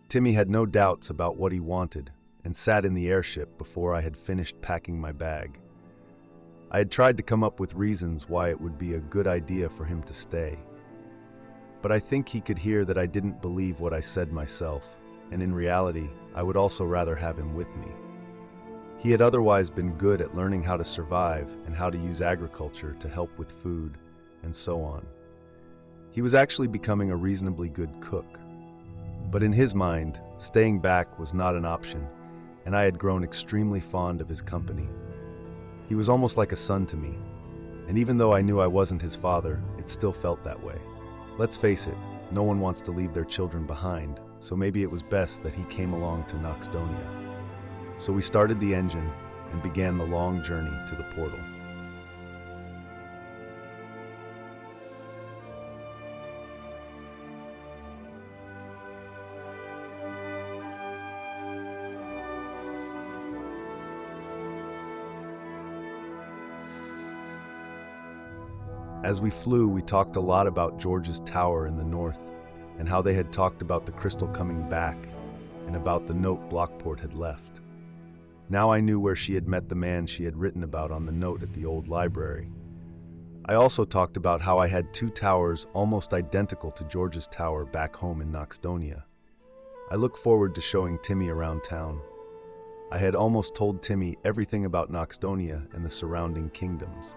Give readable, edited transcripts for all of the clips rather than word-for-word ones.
Timmy had no doubts about what he wanted and sat in the airship before I had finished packing my bag. I had tried to come up with reasons why it would be a good idea for him to stay. But I think he could hear that I didn't believe what I said myself, and in reality, I would also rather have him with me. He had otherwise been good at learning how to survive and how to use agriculture to help with food, and so on. He was actually becoming a reasonably good cook. But in his mind, staying back was not an option, and I had grown extremely fond of his company. He was almost like a son to me, and even though I knew I wasn't his father, it still felt that way. Let's face it, no one wants to leave their children behind, so maybe it was best that he came along to Noxdonia. So we started the engine and began the long journey to the portal. As we flew, we talked a lot about George's tower in the north, and how they had talked about the crystal coming back, and about the note Blockport had left. Now I knew where she had met the man she had written about on the note at the old library. I also talked about how I had two towers almost identical to George's tower back home in Noxdonia. I look forward to showing Timmy around town. I had almost told Timmy everything about Noxdonia and the surrounding kingdoms.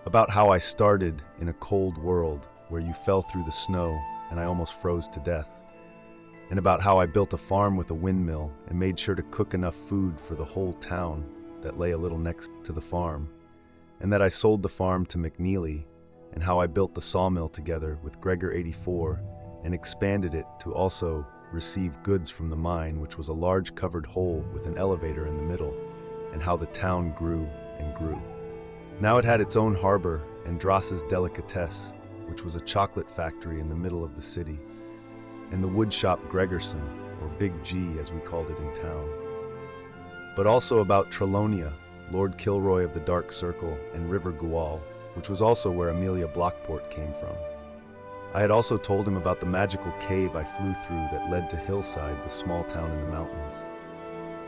About how I started in a cold world where you fell through the snow and I almost froze to death. And about how I built a farm with a windmill and made sure to cook enough food for the whole town that lay a little next to the farm. And that I sold the farm to McNeely, and how I built the sawmill together with Gregor 84 and expanded it to also receive goods from the mine, which was a large covered hole with an elevator in the middle, and how the town grew and grew. Now it had its own harbor and Dross's Delicatesse, which was a chocolate factory in the middle of the city, and the wood shop Gregorson, or Big G as we called it in town. But also about Trelonia, Lord Kilroy of the Dark Circle, and River Gual, which was also where Amelia Blockport came from. I had also told him about the magical cave I flew through that led to Hillside, the small town in the mountains.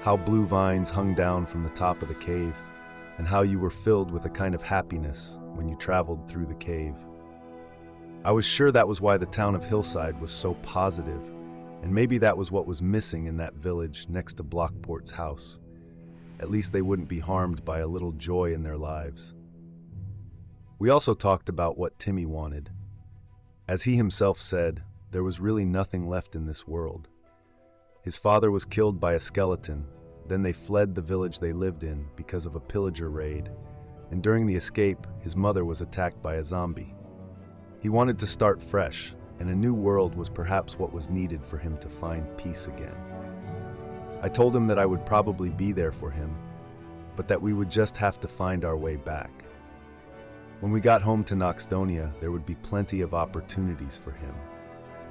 How blue vines hung down from the top of the cave, and how you were filled with a kind of happiness when you traveled through the cave. I was sure that was why the town of Hillside was so positive, and maybe that was what was missing in that village next to Blockport's house. At least they wouldn't be harmed by a little joy in their lives. We also talked about what Timmy wanted. As he himself said, there was really nothing left in this world. His father was killed by a skeleton. Then they fled the village they lived in because of a pillager raid, and during the escape, his mother was attacked by a zombie. He wanted to start fresh, and a new world was perhaps what was needed for him to find peace again. I told him that I would probably be there for him, but that we would just have to find our way back. When we got home to Noxdonia, there would be plenty of opportunities for him,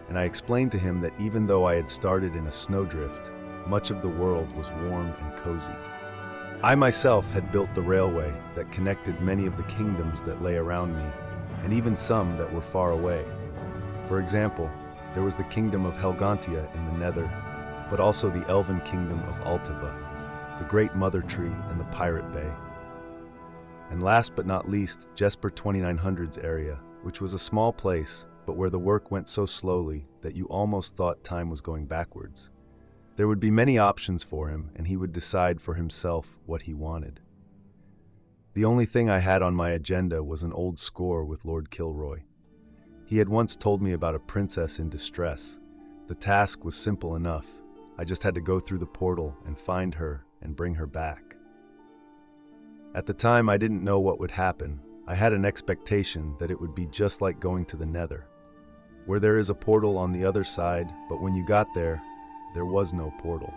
and I explained to him that even though I had started in a snowdrift, much of the world was warm and cozy. I myself had built the railway that connected many of the kingdoms that lay around me, and even some that were far away. For example, there was the kingdom of Helgantia in the nether, but also the elven kingdom of Altaba, the great mother tree and the pirate bay. And last but not least, Jesper 2900's area, which was a small place, but where the work went so slowly that you almost thought time was going backwards. There would be many options for him, and he would decide for himself what he wanted. The only thing I had on my agenda was an old score with Lord Kilroy. He had once told me about a princess in distress. The task was simple enough. I just had to go through the portal and find her and bring her back. At the time, I didn't know what would happen. I had an expectation that it would be just like going to the Nether, where there is a portal on the other side, but when you got there was no portal.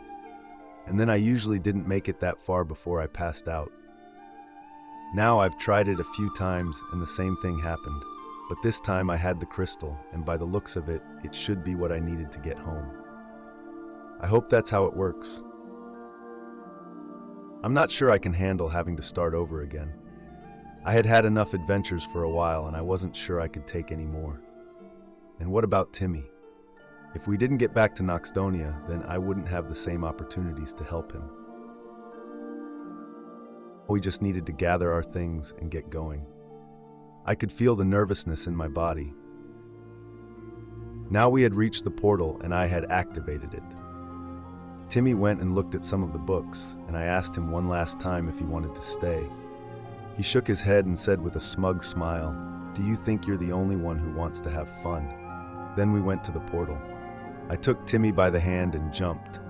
And then I usually didn't make it that far before I passed out. Now I've tried it a few times and the same thing happened, but this time I had the crystal, and by the looks of it, it should be what I needed to get home. I hope that's how it works. I'm not sure I can handle having to start over again. I had had enough adventures for a while and I wasn't sure I could take any more. And what about Timmy? If we didn't get back to Noxdonia, then I wouldn't have the same opportunities to help him. We just needed to gather our things and get going. I could feel the nervousness in my body. Now we had reached the portal and I had activated it. Timmy went and looked at some of the books, and I asked him one last time if he wanted to stay. He shook his head and said with a smug smile, "Do you think you're the only one who wants to have fun?" Then we went to the portal. I took Timmy by the hand and jumped.